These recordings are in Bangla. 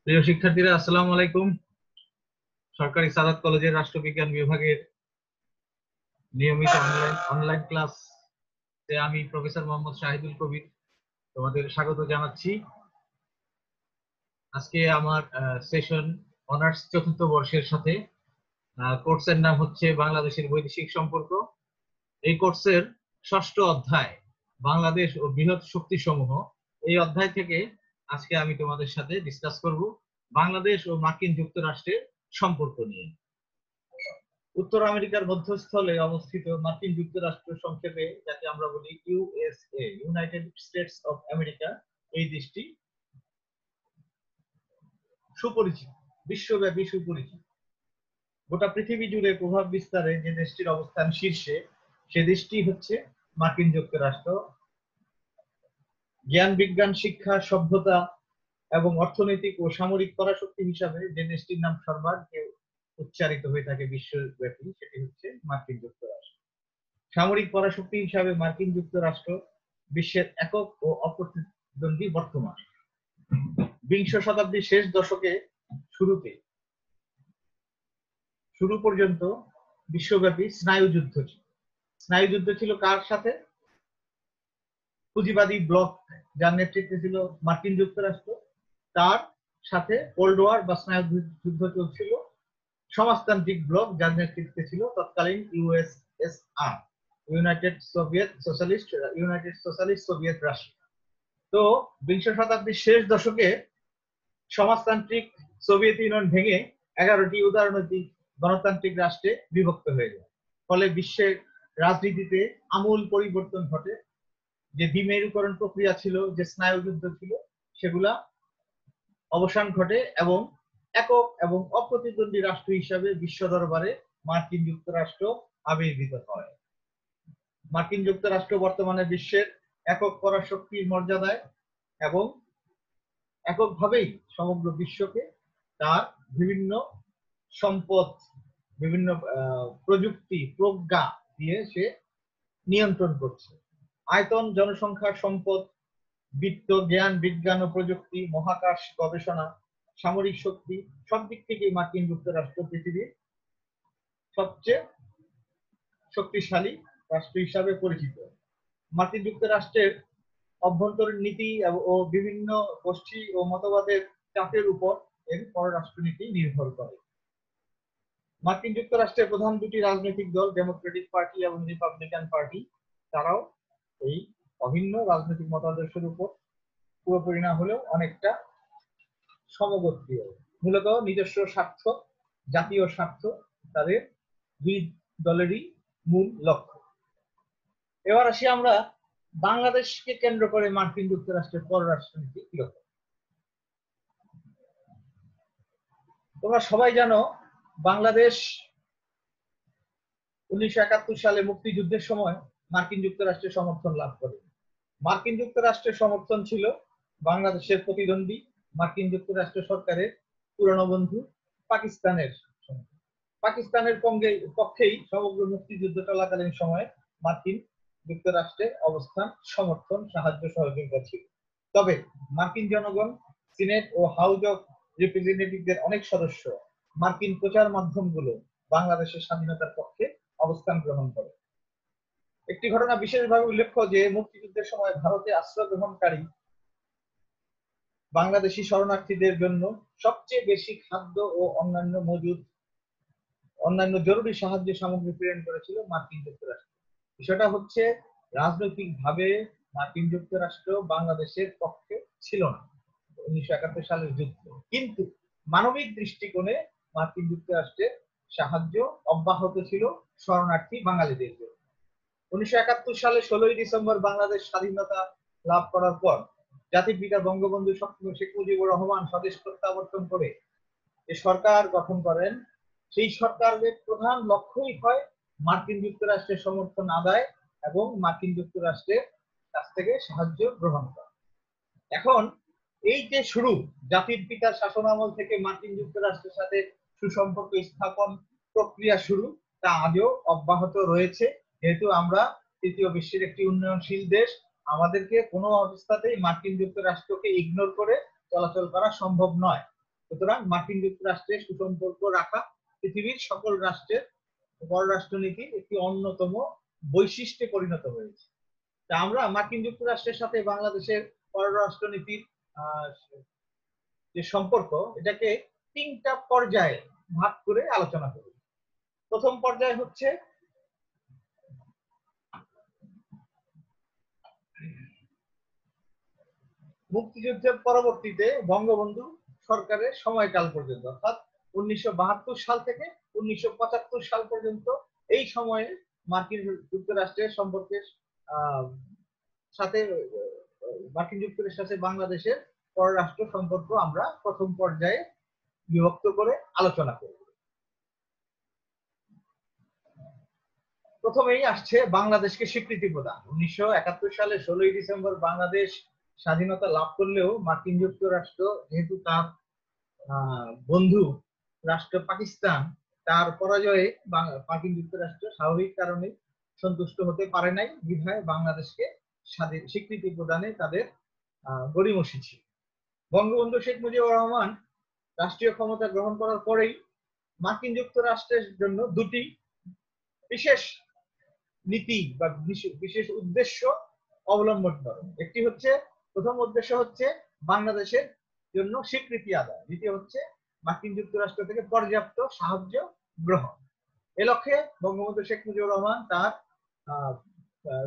প্রিয় শিক্ষার্থীরা, আসসালামু আলাইকুম। সরকারি সাদাত কলেজের রাষ্ট্রবিজ্ঞান বিভাগের নিয়মিত অনলাইন ক্লাস আমি প্রফেসর মোহাম্মদ শাহিদুল কবির তোমাদের স্বাগত জানাচ্ছি। আজকে আমার সেশন অনার্স চতুর্থ বর্ষের সাথে। কোর্সের নাম হচ্ছে বাংলাদেশের বৈদেশিক সম্পর্ক। এই কোর্সের ষষ্ঠ অধ্যায় বাংলাদেশ ও বৃহৎ শক্তি সমূহ, এই অধ্যায় থেকে আজকে আমি তোমাদের সাথে ডিসকাস করব বাংলাদেশ ও মার্কিন যুক্তরাষ্ট্রের সম্পর্ক নিয়ে। উত্তর আমেরিকার মধ্যস্থলে অবস্থিত মার্কিন যুক্তরাষ্ট্র, সংক্ষেপে যাকে আমরা বলি USA, United states of America, এই দেশটি সুপরিচিত, বিশ্বব্যাপী সুপরিচিত। গোটা পৃথিবী জুড়ে প্রভাব বিস্তারে যে দেশটির অবস্থান শীর্ষে, সে দেশটি হচ্ছে মার্কিন যুক্তরাষ্ট্র। জ্ঞান, বিজ্ঞান, শিক্ষা, সভ্যতা এবং অর্থনৈতিক ও সামরিক পরাশক্তি হিসাবে যে দেশটির নাম সর্বাগ্রে উচ্চারিত হয়ে থাকে বিশ্বব্যাপী, সেটি হচ্ছে মার্কিন যুক্তরাষ্ট্র। সামরিক পরাশক্তি হিসাবে মার্কিন যুক্তরাষ্ট্র বিশ্বের একক ও অপ্রতিদ্বন্দ্বী। বর্তমান বিংশ শতাব্দীর শেষ দশকে শুরু পর্যন্ত বিশ্বব্যাপী স্নায়ুযুদ্ধ ছিল। স্নায়ুযুদ্ধ ছিল কার সাথে? পুঁজিবাদী ব্লক, যার নেতৃত্বে ছিল মার্কিন যুক্তরাষ্ট্র, তার সাথে কোল্ড ওয়ার বা স্নায়ুযুদ্ধ চলছিল সমাজতান্ত্রিক ব্লক, যার নেতৃত্বে ছিল তৎকালীন USSR, United socialist Soviet Russia. তো বিংশ শতাব্দীর শেষ দশকে সমাজতান্ত্রিক সোভিয়েত ইউনিয়ন ভেঙে 11টি উদারনৈতিক গণতান্ত্রিক রাষ্ট্রে বিভক্ত হয়ে যায়। ফলে বিশ্বের রাজনীতিতে আমূল পরিবর্তন ঘটে। যে দ্বিমেরুকরণ প্রক্রিয়া ছিল, যে স্নায়ুযুদ্ধ ছিল, সেগুলা অবসান ঘটে এবং একক এবং অপ্রতিদ্বন্দ্বী রাষ্ট্র হিসাবে বিশ্ব দরবারে মার্কিন যুক্তরাষ্ট্র আবির্ভূত হয়। মার্কিন যুক্তরাষ্ট্র বর্তমানে বিশ্বের একক পরাশক্তির মর্যাদায় এবং এককভাবেই সমগ্র বিশ্বকে তার বিভিন্ন সম্পদ, বিভিন্ন প্রযুক্তি, প্রজ্ঞা দিয়ে সে নিয়ন্ত্রণ করছে। আয়তন, জনসংখ্যা, সম্পদ, বিত্ত, জ্ঞান, বিজ্ঞান ও প্রযুক্তি, মহাকাশ গবেষণা, সামরিক শক্তি, সব দিক থেকে মার্কিন যুক্তরাষ্ট্র পৃথিবীর সবচেয়ে শক্তিশালী রাষ্ট্র হিসাবে পরিচিত। মার্কিন যুক্তরাষ্ট্রের অভ্যন্তরীণ নীতি ও বিভিন্ন গোষ্ঠী ও মতবাদের চাপের উপর এর পররাষ্ট্রনীতি নির্ভর করে। মার্কিন যুক্তরাষ্ট্রের প্রধান দুটি রাজনৈতিক দল, ডেমোক্রেটিক পার্টি এবং রিপাবলিকান পার্টি, তারাও এই অভিন্ন রাজনৈতিক মতাদর্শের উপর পুরোপুরি না হলেও অনেকটা সমগোত্রীয়। মূলত নিজস্ব স্বার্থ, জাতীয় স্বার্থ তাদের দুই দলেরই মূল লক্ষ্য। এবার আসি আমরা বাংলাদেশকে কেন্দ্র করে মার্কিন যুক্তরাষ্ট্রের পররাষ্ট্রনীতি কিরকম। তোমরা সবাই জানো, বাংলাদেশ 1971 সালে মুক্তিযুদ্ধের সময় মার্কিন যুক্তরাষ্ট্রের সমর্থন লাভ করে। মার্কিন যুক্তরাষ্ট্রের সমর্থন ছিল বাংলাদেশের প্রতিদ্বন্দ্বী মার্কিন যুক্তরাষ্ট্র সরকারের পুরনো বন্ধু পাকিস্তানের পক্ষেই সমগ্র মুক্তিযুদ্ধ চলাকালীন সময়ে মার্কিন যুক্তরাষ্ট্রের অবস্থান, সমর্থন, সাহায্য, সহযোগিতা ছিল। তবে মার্কিন জনগণ, সিনেট ও হাউস অফ রিপ্রেজেন্টেটিভদের অনেক সদস্য মার্কিন প্রচার মাধ্যমগুলো বাংলাদেশের স্বাধীনতার পক্ষে অবস্থান গ্রহণ করে। একটি ঘটনা বিশেষভাবে উল্লেখ্য যে মুক্তিযুদ্ধের সময় ভারতে আশ্রয় গ্রহণকারী বাংলাদেশি শরণার্থীদের জন্য সবচেয়ে বেশি খাদ্য ও অন্যান্য জরুরি সাহায্য সামগ্রী প্রেরণ করেছিল মার্কিন যুক্তরাষ্ট্র। বিষয়টা হচ্ছে, রাজনৈতিকভাবে মার্কিন যুক্তরাষ্ট্র বাংলাদেশের পক্ষে ছিল না 1971 সালের যুদ্ধ, কিন্তু মানবিক দৃষ্টিকোণে মার্কিন যুক্তরাষ্ট্রের সাহায্য অব্যাহত ছিল শরণার্থী বাঙালিদের জন্য। 1971 সালে 16ই ডিসেম্বর বাংলাদেশ স্বাধীনতা লাভ করার পর জাতির পিতা বঙ্গবন্ধু শেখ মুজিবুর রহমান স্বদেশ প্রত্যাবর্তন করে যে সরকার গঠন করেন, সেই সরকারের প্রধান লক্ষ্যই হয় মার্কিন যুক্তরাষ্ট্রের সমর্থন আদায় এবং মার্কিন যুক্তরাষ্ট্রের কাছ থেকে সাহায্য গ্রহণ করা। এখন এই যে শুরু, জাতির পিতার শাসনামল থেকে মার্কিন যুক্তরাষ্ট্রের সাথে সুসম্পর্ক স্থাপন প্রক্রিয়া শুরু, তা আজও অব্যাহত রয়েছে। যেহেতু আমরা তৃতীয় বিশ্বের একটি উন্নয়নশীল দেশ, আমাদেরকে কোনো অবস্থাতেই মার্কিন যুক্তরাষ্ট্রকে ইগনোর করে চলাচল করা সম্ভব নয়। সুতরাং মার্কিন যুক্তরাষ্ট্রের সুসম্পর্ক রাখা পৃথিবীর সকল রাষ্ট্রের পররাষ্ট্রনীতির একটি অন্যতম বৈশিষ্ট্যে পরিণত হয়েছে। তা আমরা মার্কিন যুক্তরাষ্ট্রের সাথে বাংলাদেশের পররাষ্ট্রনীতির যে সম্পর্ক, এটাকে 3টা পর্যায়ে ভাগ করে আলোচনা করি। প্রথম পর্যায় হচ্ছে মুক্তিযুদ্ধের পরবর্তীতে বঙ্গবন্ধু সরকারের সময়কাল পর্যন্ত, অর্থাৎ 1972 সাল থেকে 1975 সাল পর্যন্ত এই সময়ে মার্কিন যুক্তরাষ্ট্রের সম্পর্কের সাথে মার্কিন যুক্তরাষ্ট্রের সাথে বাংলাদেশের পররাষ্ট্র সম্পর্ক আমরা প্রথম পর্যায়ে বিভক্ত করে আলোচনা করব। প্রথমেই আসছে বাংলাদেশকে স্বীকৃতি প্রদান। 1971 সালে 16ই ডিসেম্বর বাংলাদেশ স্বাধীনতা লাভ করলেও মার্কিন যুক্তরাষ্ট্র যেহেতু তার বন্ধু রাষ্ট্র পাকিস্তান, তার পরাজয়ে মার্কিন যুক্তরাষ্ট্র স্বাভাবিক কারণে সন্তুষ্ট হতে পারে নাই, বিধায় বাংলাদেশকে স্বীকৃতি প্রদানে তাদের গড়িমসি ছিল। বঙ্গবন্ধু শেখ মুজিবুর রহমান রাষ্ট্রীয় ক্ষমতা গ্রহণ করার পরেই মার্কিন যুক্তরাষ্ট্রের জন্য দুটি বিশেষ নীতি বা বিশেষ উদ্দেশ্য অবলম্বন করেন। একটি হচ্ছে, প্রথম উদ্দেশ্য হচ্ছে বাংলাদেশের জন্য স্বীকৃতি আদায়, দ্বিতীয় হচ্ছে মার্কিন যুক্তরাষ্ট্র থেকে পর্যাপ্ত সাহায্য গ্রহণ। এ লক্ষ্যে বঙ্গবন্ধু শেখ মুজিবুর রহমান তার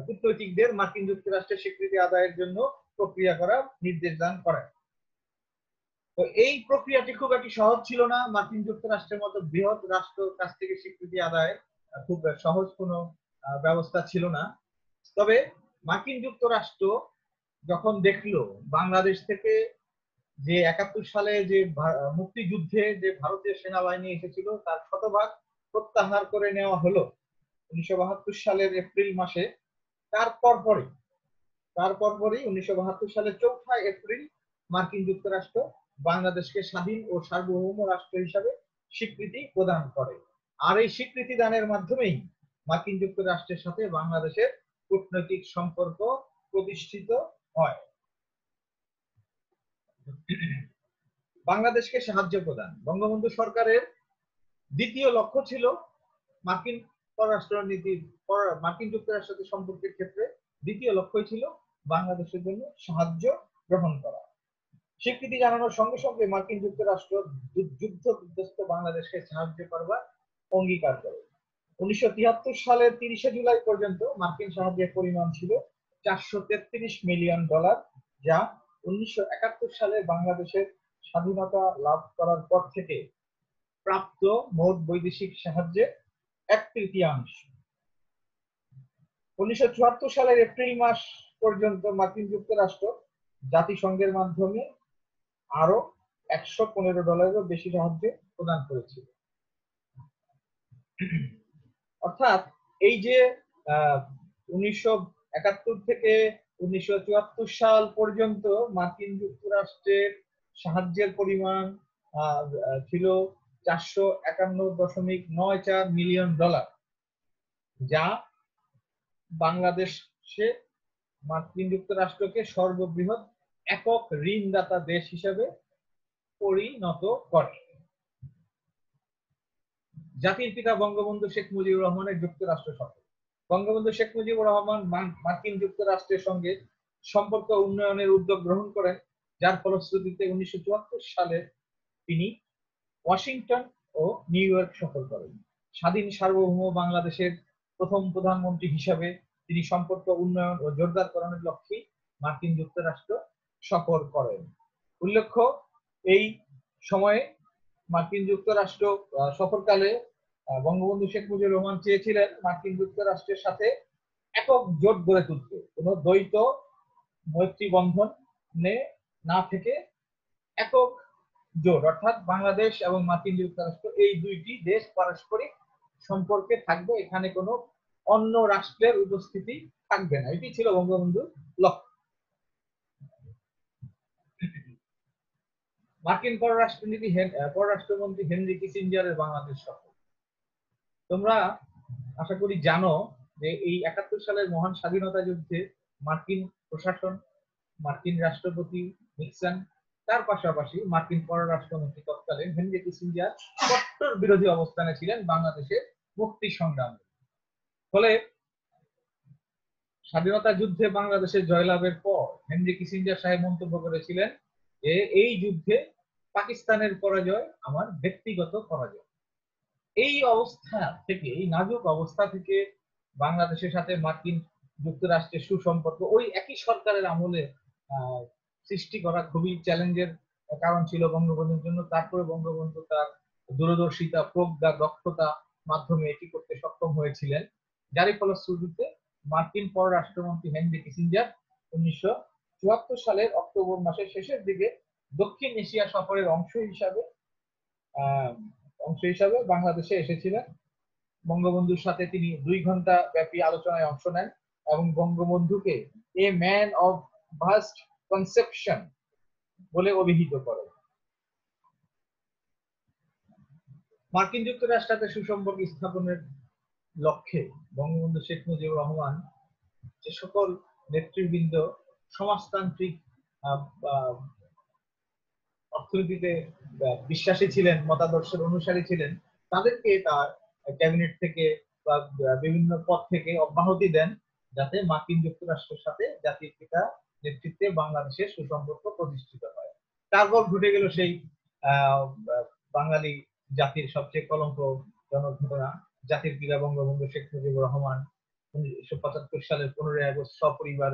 কূটনৈতিকদের মার্কিন যুক্তরাষ্ট্রের স্বীকৃতি আদায়ের জন্য প্রক্রিয়া করার নির্দেশ দান করেন। তো এই প্রক্রিয়াটি খুব একটি সহজ ছিল না। মার্কিন যুক্তরাষ্ট্রের মতো বৃহৎ রাষ্ট্র কাছ থেকে স্বীকৃতি আদায় খুব সহজ কোনো ব্যবস্থা ছিল না। তবে মার্কিন যুক্তরাষ্ট্র যখন দেখলো বাংলাদেশ থেকে যে 71 সালে যে মুক্তিযুদ্ধে যে ভারতীয় সেনাবাহিনী এসেছিল তার শতভাগ প্রত্যাহার করে নেওয়া হলো 1972 সালের এপ্রিল মাসে, তারপর পরই 1972 সালের 4 এপ্রিল মার্কিন যুক্তরাষ্ট্র বাংলাদেশকে স্বাধীন ও সার্বভৌম রাষ্ট্র হিসাবে স্বীকৃতি প্রদান করে। আর এই স্বীকৃতি দানের মাধ্যমেই মার্কিন যুক্তরাষ্ট্রের সাথে বাংলাদেশের কূটনৈতিক সম্পর্ক প্রতিষ্ঠিত হয়। বাংলাদেশকে সাহায্য প্রদান। বঙ্গবন্ধু সরকারের দ্বিতীয় লক্ষ্য ছিল মার্কিন পররাষ্ট্রনীতির মার্কিন যুক্তরাষ্ট্রের সাথে সম্পর্কের ক্ষেত্রে দ্বিতীয় লক্ষ্যই ছিল বাংলাদেশের জন্য সাহায্য গ্রহণ করা। স্বীকৃতি জানানোর সঙ্গে সঙ্গে মার্কিন যুক্তরাষ্ট্র যুদ্ধ বিধ্বস্ত বাংলাদেশকে সাহায্য করবার অঙ্গীকার করে। 1973 সালের 30 জুলাই পর্যন্ত মার্কিন সাহায্যের পরিমাণ ছিল $433 মিলিয়ন, যা 1971 সালে বাংলাদেশের স্বাধীনতা লাভ করার পর থেকে প্রাপ্ত মোট বৈদেশিক সাহায্যের 1/3। 1974 সালের এপ্রিল মাস পর্যন্ত মার্কিন যুক্তরাষ্ট্র জাতিসংঘের মাধ্যমে আরো $115 বেশি সাহায্য প্রদান করেছিল। অর্থাৎ এই যে 1971 থেকে 1974 সাল পর্যন্ত মার্কিন যুক্তরাষ্ট্রের সাহায্যের পরিমাণ ছিল $451.94 মিলিয়ন, যা বাংলাদেশে মার্কিন যুক্তরাষ্ট্রকে সর্ববৃহৎ একক ঋণদাতা দেশ হিসেবে পরিণত করে। জাতির পিতা বঙ্গবন্ধু শেখ মুজিবুর রহমানের যুক্তরাষ্ট্র সফর। বঙ্গবন্ধু শেখ মুজিবুর রহমান মার্কিন যুক্তরাষ্ট্রের সঙ্গে সম্পর্ক উন্নয়নের উদ্যোগ গ্রহণ করেন, যার ফলশ্রুতিতে 1974 সালে তিনি ওয়াশিংটন ও নিউ ইয়র্ক সফর করেন। স্বাধীন সার্বভৌম বাংলাদেশের প্রথম প্রধানমন্ত্রী হিসাবে তিনি সম্পর্ক উন্নয়ন ও জোরদারকরণের লক্ষ্যে মার্কিন যুক্তরাষ্ট্র সফর করেন। উল্লেখ্য, এই সময়ে মার্কিন যুক্তরাষ্ট্র সফরকালে বঙ্গবন্ধু শেখ মুজিবুর রহমান চেয়েছিলেন মার্কিন যুক্তরাষ্ট্রের সাথে একক জোট গড়ে তুলতে, কোন দ্বৈত মৈত্রী বন্ধনে না থেকে একক জোট, অর্থাৎ বাংলাদেশ এবং মার্কিন যুক্তরাষ্ট্র এই দুইটি দেশ পারস্পরিক সম্পর্কে থাকবে, এখানে কোনো অন্য রাষ্ট্রের উপস্থিতি থাকবে না। এটি ছিল বঙ্গবন্ধুর লক্ষ্য। মার্কিন পররাষ্ট্রমন্ত্রী হেনরি কিসিঞ্জারের বাংলাদেশ সফর। তোমরা আশা করি জানো যে এই 71 সালের মহান স্বাধীনতা যুদ্ধে মার্কিন প্রশাসন, মার্কিন রাষ্ট্রপতি নিক্সন তার পাশাপাশি মার্কিন পররাষ্ট্রমন্ত্রী তৎকালীন হেনরি কিসিঞ্জার কট্টর বিরোধী অবস্থানে ছিলেন বাংলাদেশের মুক্তি সংগ্রামে। ফলে স্বাধীনতা যুদ্ধে বাংলাদেশের জয়লাভের পর হেনরি কিসিঞ্জার সাহেব মন্তব্য করেছিলেন যে এই যুদ্ধে পাকিস্তানের পরাজয় আমার ব্যক্তিগত পরাজয়। এই অবস্থা থেকে, এই নাজুক অবস্থা থেকে বাংলাদেশের সাথে মার্কিন যুক্তরাষ্ট্রের সুসম্পর্ক ওই একই সরকারের আমলে সৃষ্টি করা খুবই চ্যালেঞ্জের কারণ ছিল বঙ্গবন্ধুর জন্য। তারপরে বঙ্গবন্ধু তার দূরদর্শিতা, প্রজ্ঞা, দক্ষতা মাধ্যমে এটি করতে সক্ষম হয়েছিলেন, যারই ফলশ্রুতিতে মার্কিন পররাষ্ট্রমন্ত্রী হেনরি কিসিঞ্জার 1974 সালের অক্টোবর মাসের শেষের দিকে দক্ষিণ এশিয়া সফরের অংশ হিসাবে বাংলাদেশে এসেছিলেন। বঙ্গবন্ধুর সাথে তিনি 2 ঘন্টা ব্যাপী আলোচনায় অংশ নেন এবং বঙ্গবন্ধুকে a man of vast conception বলে অভিহিত করেন। মার্কিন যুক্তরাষ্ট্রের সাথে সুসম্পর্ক স্থাপনের লক্ষ্যে বঙ্গবন্ধু শেখ মুজিবুর রহমান যে সকল নেতৃবৃন্দ সমাজতান্ত্রিক অর্থনীতিতে বিশ্বাসী ছিলেন, মতাদর্শের অনুসারী ছিলেন, তাদেরকে তার ক্যাবিনেট থেকে বা বিভিন্ন পদ থেকে অব্যাহতি দেন, যাতে মার্কিন যুক্তরাষ্ট্রের সাথে জাতির পিতা নেতৃত্বে বাংলাদেশের সুসম্পর্ক প্রতিষ্ঠিত হয়। তারপর ঘটে গেল সেই বাঙালি জাতির সবচেয়ে কলঙ্কজনক ঘটনা, জাতির পিতা বঙ্গবন্ধু শেখ মুজিবুর রহমান 1975 সালের 15 আগস্ট সপরিবার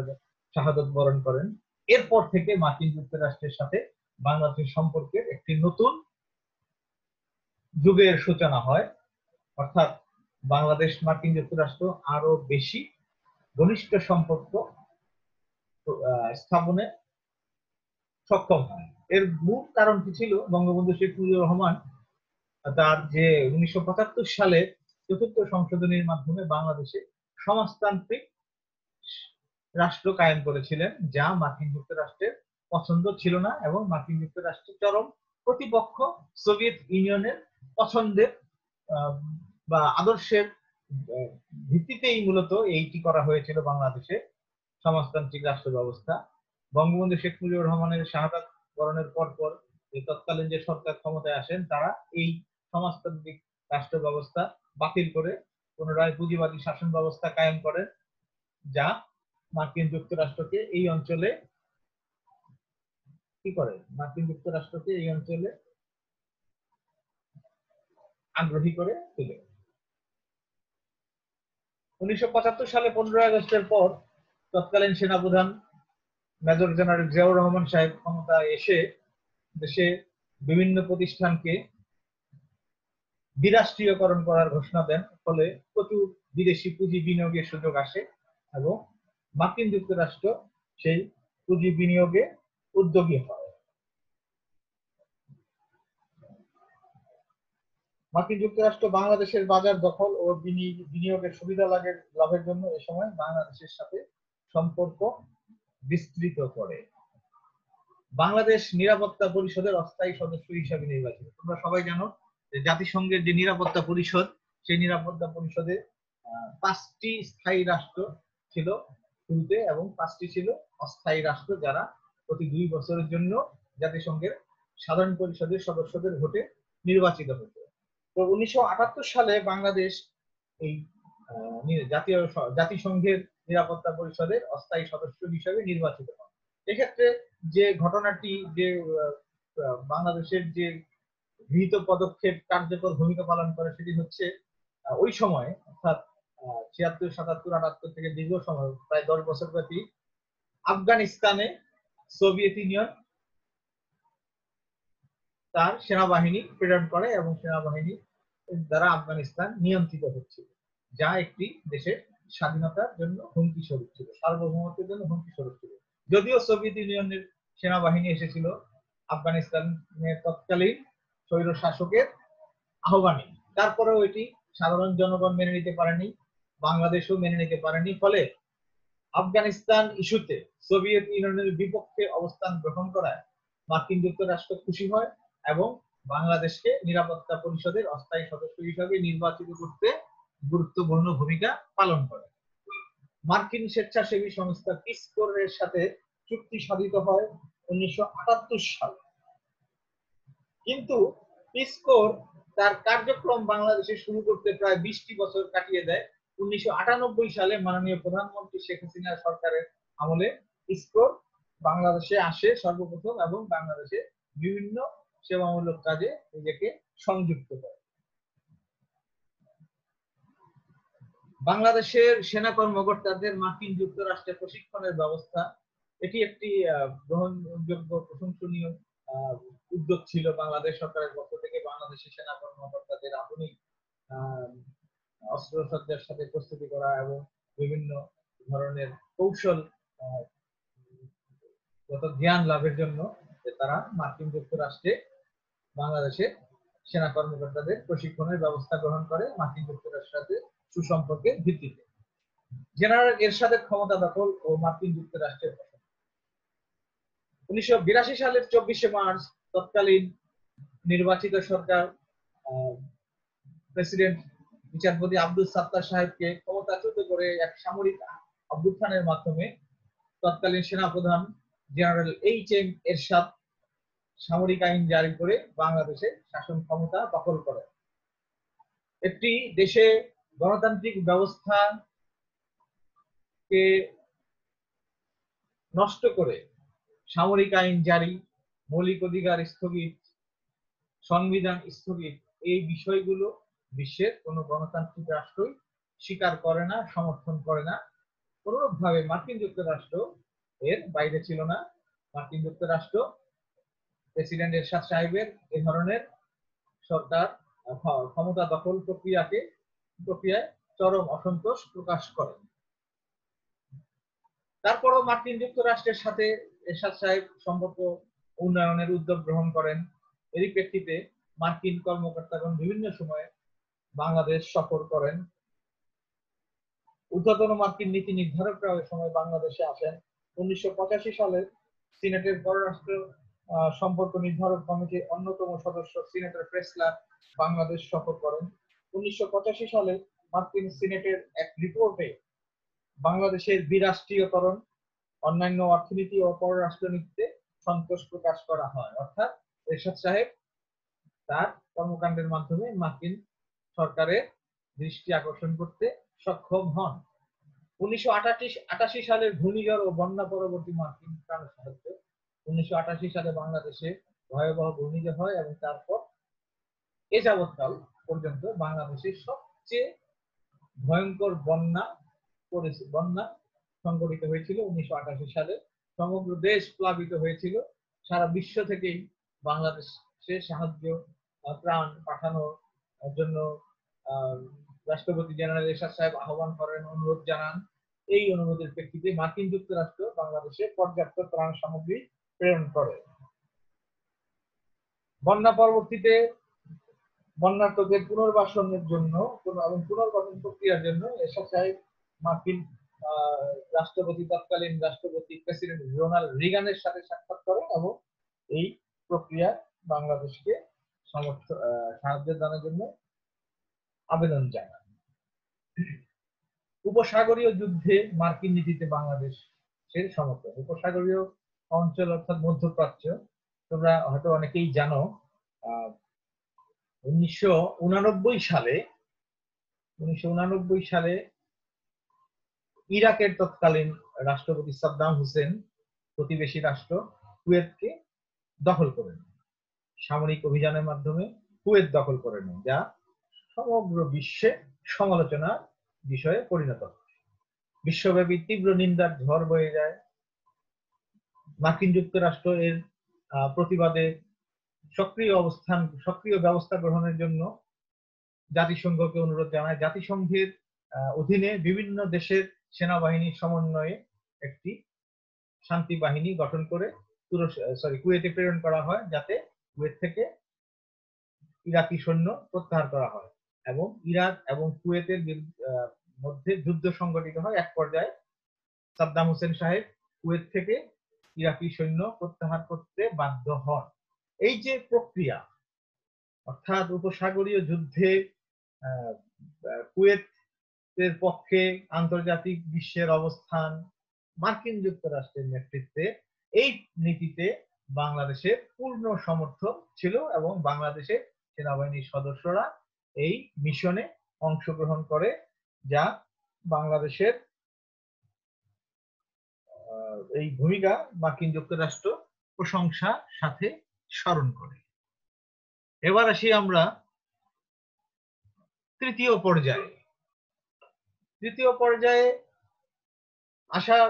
শাহাদত বরণ করেন। এরপর থেকে মার্কিন যুক্তরাষ্ট্রের সাথে বাংলাদেশের সম্পর্কের একটি নতুন যুগের সূচনা হয়, অর্থাৎ বাংলাদেশ মার্কিন যুক্তরাষ্ট্র আরো বেশি ঘনিষ্ঠ সম্পর্ক স্থাপনে সক্ষম হয়। এর মূল কারণ কি ছিল? বঙ্গবন্ধু শেখ মুজিবুর রহমান তার যে 1975 সালে 4th সংশোধনীর মাধ্যমে বাংলাদেশে সমাজতান্ত্রিক রাষ্ট্র কায়েম করেছিলেন, যা মার্কিন যুক্তরাষ্ট্রের পছন্দ ছিল না এবং মার্কিন যুক্তরাষ্ট্রের চরম প্রতিপক্ষ সোভিয়েত ইউনিয়নের পছন্দের বা আদর্শের ভিত্তিতেই মূলত এইটি করা হয়েছিল বাংলাদেশে সমাজতান্ত্রিক রাষ্ট্র ব্যবস্থা। বঙ্গবন্ধু শেখ মুজিবুর রহমানের শাহাদাত বরণের পরপর তৎকালীন যে সরকার ক্ষমতায় আসেন, তারা এই সমাজতান্ত্রিক রাষ্ট্র ব্যবস্থা বাতিল করে পুনরায় পুঁজিবাদী শাসন ব্যবস্থা কায়েম করেন, যা মার্কিন যুক্তরাষ্ট্রকে এই অঞ্চলে আগ্রহী করে তোলে। 1975 সালে 15 আগস্টের পর তৎকালীন সেনাপ্রধান মেজর জেনারেল জিয়াউর রহমান সাহেব ক্ষমতায় এসে দেশে বিভিন্ন প্রতিষ্ঠানকে বিরাষ্ট্রীয়করণ করার ঘোষণা দেন। ফলে প্রচুর বিদেশি পুঁজি বিনিয়োগের সুযোগ আসে এবং মার্কিন যুক্তরাষ্ট্র সেই পুঁজি বিনিয়োগে উদ্যোগী হয়। মার্কিন যুক্তরাষ্ট্র বাংলাদেশের বাজার দখল ও বিনিয়োগের সুবিধা লাভের জন্য এ সময় বাংলাদেশের সাথে সম্পর্ক বিস্তৃত করে। বাংলাদেশ নিরাপত্তা পরিষদের অস্থায়ী সদস্য হিসাবে নির্বাচিত। তোমরা সবাই জানো যে জাতিসংঘের যে নিরাপত্তা পরিষদ, সেই নিরাপত্তা পরিষদে 5টি স্থায়ী রাষ্ট্র ছিল শুরুতে এবং 5টি ছিল অস্থায়ী রাষ্ট্র, যারা প্রতি 2 বছরের জন্য জাতিসংঘের সাধারণ পরিষদের সদস্যদের ভোটে নির্বাচিত হতো। তো 1978 সালে বাংলাদেশ এই জাতিসংঘের নিরাপত্তা পরিষদের অস্থায়ী সদস্য হিসেবে নির্বাচিত হয়। এক্ষেত্রে যে ঘটনাটি, যে বাংলাদেশের যে গৃহীত পদক্ষেপ কার্যকর ভূমিকা পালন করে, সেটি হচ্ছে ওই সময় অর্থাৎ 76, 77, 78 থেকে দীর্ঘ সময় প্রায় 10 বছর ব্যাপী আফগানিস্তানে সোভিয়েত ইউনিয়ন তার সেনাবাহিনী প্রেরণ করে এবং সেনাবাহিনী দ্বারা আফগানিস্তান নিয়ন্ত্রিত হচ্ছিল, যা একটি দেশের স্বাধীনতার জন্য হুমকি স্বরূপ ছিল, সার্বভৌমত্বের জন্য হুমকি স্বরূপ ছিল। যদিও সোভিয়েত ইউনিয়নের সেনাবাহিনী এসেছিল আফগানিস্তানের তৎকালীন স্বৈর শাসকের আহ্বানে, তারপরেও এটি সাধারণ জনগণ মেনে নিতে পারেনি, বাংলাদেশও মেনে নিতে পারেনি। ফলে আফগানিস্তান ইস্যুতে সোভিয়েত ইউনিয়নের বিপক্ষে অবস্থান গ্রহণ করায় মার্কিন যুক্তরাষ্ট্র খুশি হয় এবং বাংলাদেশকে নিরাপত্তা পরিষদের অস্থায়ী সদস্য হিসেবে নির্বাচিত করতে গুরুত্বপূর্ণ ভূমিকা পালন করে। মার্কিন স্বেচ্ছাসেবী সংস্থা পিস কোরের সাথে চুক্তি সাধিত হয় 1978 সালে। কিন্তু পিস কোর তার কার্যক্রম বাংলাদেশে শুরু করতে প্রায় 20টি বছর কাটিয়ে দেয়। 1998 সালে মাননীয় প্রধানমন্ত্রী শেখ হাসিনা সরকারের আমলে পিস কোর বাংলাদেশে আসে সর্বপ্রথম এবং বাংলাদেশে বিভিন্ন সেবামূলক কাজে নিজেকে সংযুক্ত করে। বাংলাদেশের সেনা কর্মকর্তাদের মার্কিন যুক্তরাষ্ট্রে প্রশিক্ষণের ব্যবস্থা, এটি একটি গ্রহণযোগ্য প্রশংসনীয় উদ্যোগ ছিল বাংলাদেশ সরকারের পক্ষ থেকে। বাংলাদেশের সেনা কর্মকর্তাদের আধুনিক অস্ত্রসজ্জার সাথে প্রস্তুতি করা এবং বিভিন্ন ধরনের কৌশল জ্ঞান লাভের জন্য তারা মার্কিন যুক্তরাষ্ট্রে বাংলাদেশের সেনা কর্মকর্তাদের প্রশিক্ষণের ব্যবস্থা গ্রহণ করে মার্কিন যুক্তরাষ্ট্রের সাথে সুসম্পর্কের ভিত্তিতে। জেনারেল এরশাদের ক্ষমতা দখল ও মার্কিন যুক্তরাষ্ট্রের 1982 সালের 24শে মার্চ তৎকালীন নির্বাচিত সরকার প্রেসিডেন্ট বিচারপতি আব্দুল সাত্তার সাহেবকে ক্ষমতাচ্যুত করে এক সামরিক অভ্যুত্থানের মাধ্যমে তৎকালীন সেনাপ্রধান জেনারেল এইচ.এম. এরশাদ সামরিক আইন জারি করে বাংলাদেশে শাসন ক্ষমতা দখল করে। একটি দেশে গণতান্ত্রিক ব্যবস্থাকে নষ্ট করে সামরিক আইন জারি, মৌলিক অধিকার স্থগিত, সংবিধান স্থগিত, এই বিষয়গুলো বিশ্বের কোনো গণতান্ত্রিক রাষ্ট্রই স্বীকার করে না, সমর্থন করে না। অনুরূপভাবে মার্কিন যুক্তরাষ্ট্র এর বাইরে ছিল না। মার্কিন যুক্তরাষ্ট্র প্রেসিডেন্ট এরশাদ সাহেবের এ ধরনের সরকার ক্ষমতা দখল প্রক্রিয়ায় চরম অসন্তোষ প্রকাশ করে। তারপরও মার্কিন যুক্তরাষ্ট্রের সাথে এরশাদ সাহেব সম্পর্ক উন্নয়নের উদ্যোগ গ্রহণ করেন। এরই প্রেক্ষিতে মার্কিন কর্মকর্তাগণ বিভিন্ন সময়ে বাংলাদেশ সফর করেন। ঊর্ধ্বতন মার্কিন নীতি নির্ধারকরা ওই সময় বাংলাদেশে আসেন। 1985 সালে সিনেটের পররাষ্ট্র সম্পর্ক নির্ধারক কমিটির অন্যতম সদস্য সিনেটর প্রেসলার বাংলাদেশ সফর করেন। 1985 সালে মার্কিন সিনেটের এক রিপোর্টে বাংলাদেশের বিরাষ্ট্রীয়করণ, অন্যান্য অর্থনীতি ও পররাষ্ট্রনীতিতে সন্তোষ প্রকাশ করা হয়। অর্থাৎ এরশাদ সাহেব তার কর্মকাণ্ডের মাধ্যমে মার্কিন সরকারের দৃষ্টি আকর্ষণ করতে সক্ষম হন। 1988 সালের ঘূর্ণিঝড় ও বন্যা পরবর্তী মার্কিন ত্রাণ সাহায্য। 1988 সালে বাংলাদেশে ভয়াবহ ঘূর্ণিঝড় হয় এবং তারপর এ যাবৎকাল পর্যন্ত বাংলাদেশের সবচেয়ে ভয়ঙ্কর বন্যা সংঘটিত হয়েছিল 1988 সালে। সমগ্র দেশ প্লাবিত হয়েছিল। সারা বিশ্ব থেকেই বাংলাদেশে সাহায্য ত্রাণ পাঠানোর জন্য রাষ্ট্রপতি জেনারেল এরশাদ সাহেব আহ্বান করেন, অনুরোধ জানান। এই অনুরোধের প্রেক্ষিতে মার্কিন যুক্তরাষ্ট্র বাংলাদেশে পর্যাপ্ত ত্রাণ সামগ্রী প্রেরণ করে। বন্যা পরবর্তীতে বন্যার্তদের পুনর্বাসনের জন্য এবং পুনর্বাসন প্রক্রিয়ার জন্য এরশাদ সাহেব মার্কিন তৎকালীন রাষ্ট্রপতি প্রেসিডেন্ট রোনাল্ড রিগানের সাথে সাক্ষাৎ করেন এবং এই প্রক্রিয়া বাংলাদেশকে সাহায্য দানের জন্য আবেদন জানান। উপসাগরীয় যুদ্ধে মার্কিন নীতিতে বাংলাদেশের সমর্থন। উপসাগরীয় অঞ্চল অর্থাৎ মধ্যপ্রাচ্য, তোমরা হয়তো অনেকেই জানো 1989 সালে ইরাকের তৎকালীন রাষ্ট্রপতি সাদ্দাম হোসেন প্রতিবেশী রাষ্ট্র কুয়েতকে দখল করে নেন। সামরিক অভিযানের মাধ্যমে কুয়েত দখল করে নেন, যা সমগ্র বিশ্বে সমালোচনার বিষয়ে পরিণত হয়। বিশ্বব্যাপী তীব্র নিন্দার ঝড় বয়ে যায়। মার্কিন যুক্তরাষ্ট্র এর প্রতিবাদে সক্রিয় ব্যবস্থা গ্রহণের জন্য জাতিসংঘকে অনুরোধ জানায়। জাতিসংঘের অধীনে বিভিন্ন দেশের সেনাবাহিনীর সমন্বয়ে একটি শান্তি বাহিনী গঠন করে কুয়েতে প্রেরণ করা হয়, যাতে কুয়েত থেকে ইরাকি সৈন্য প্রত্যাহার করা হয় এবং ইরাক এবং কুয়েতের মধ্যে যুদ্ধ সংঘটিত হয়। এক পর্যায়ে সাদ্দাম হোসেন সাহেব কুয়েত থেকে ইরাকি সৈন্য প্রত্যাহার করতে বাধ্য হন। এই যে প্রক্রিয়া, অর্থাৎ উপসাগরীয় যুদ্ধে কুয়েতের পক্ষে আন্তর্জাতিক বিশ্বের অবস্থান, মার্কিন যুক্তরাষ্ট্রের নেতৃত্বে এই নীতিতে বাংলাদেশের পূর্ণ সমর্থক ছিল এবং বাংলাদেশের সেনাবাহিনীর সদস্যরা এই মিশনে অংশগ্রহণ করে, যা বাংলাদেশের এই ভূমিকা মার্কিন যুক্তরাষ্ট্র প্রশংসার সাথে স্মরণ করে। এবার আসি আমরা তৃতীয় পর্যায়ে। তৃতীয় পর্যায়ে আসার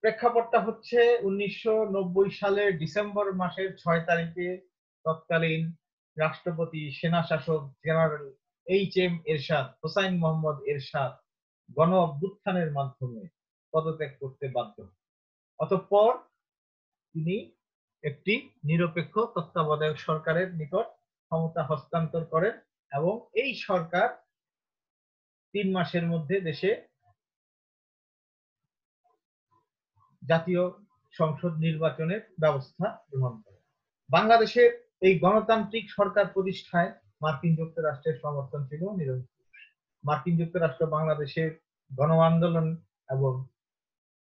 প্রেক্ষাপটটা হচ্ছে 1990 সালের ডিসেম্বর মাসের 6 তারিখে তৎকালীন রাষ্ট্রপতি সেনা শাসক জেনারেল এইচ.এম. এরশাদ, হোসাইন মোহাম্মদ এরশাদ গণ অভ্যুত্থানের মাধ্যমে পদত্যাগ করতে বাধ্য। অতঃপর তিনি একটি নিরপেক্ষ তত্ত্বাবধায়ক সরকারের নিকট ক্ষমতা হস্তান্তর করেন এবং এই সরকার 3 মাসের মধ্যে দেশে জাতীয় সংসদ নির্বাচনের ব্যবস্থা গ্রহণ করে। বাংলাদেশের এই গণতান্ত্রিক সরকার প্রতিষ্ঠায় মার্কিন যুক্তরাষ্ট্রের সমর্থন ছিল নিরঙ্কুশ। মার্কিন যুক্তরাষ্ট্র বাংলাদেশের গণ আন্দোলন এবং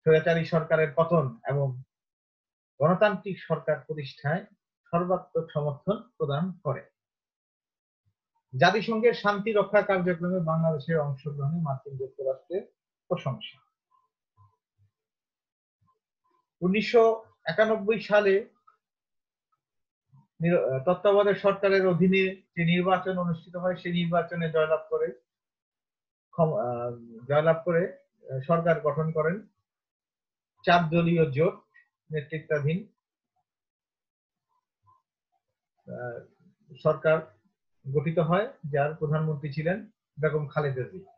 স্বৈরাচারী সরকারের পতন এবং গণতান্ত্রিক সরকার প্রতিষ্ঠায় সর্বাত্মক সমর্থন প্রদান করে। জাতিসংঘের শান্তি রক্ষা কার্যক্রমে বাংলাদেশের অংশগ্রহণে মার্কিন যুক্তরাষ্ট্রের প্রশংসা। 1991 সালে তত্ত্বাবধায়ক সরকারের অধীনে যে নির্বাচন অনুষ্ঠিত হয়, সেই নির্বাচনে জয়লাভ করে সরকার গঠন করেন 4 দলীয় জোট নেতৃত্বাধীন সরকার গঠিত হয়, যার প্রধানমন্ত্রী ছিলেন বেগম খালেদা জিয়া।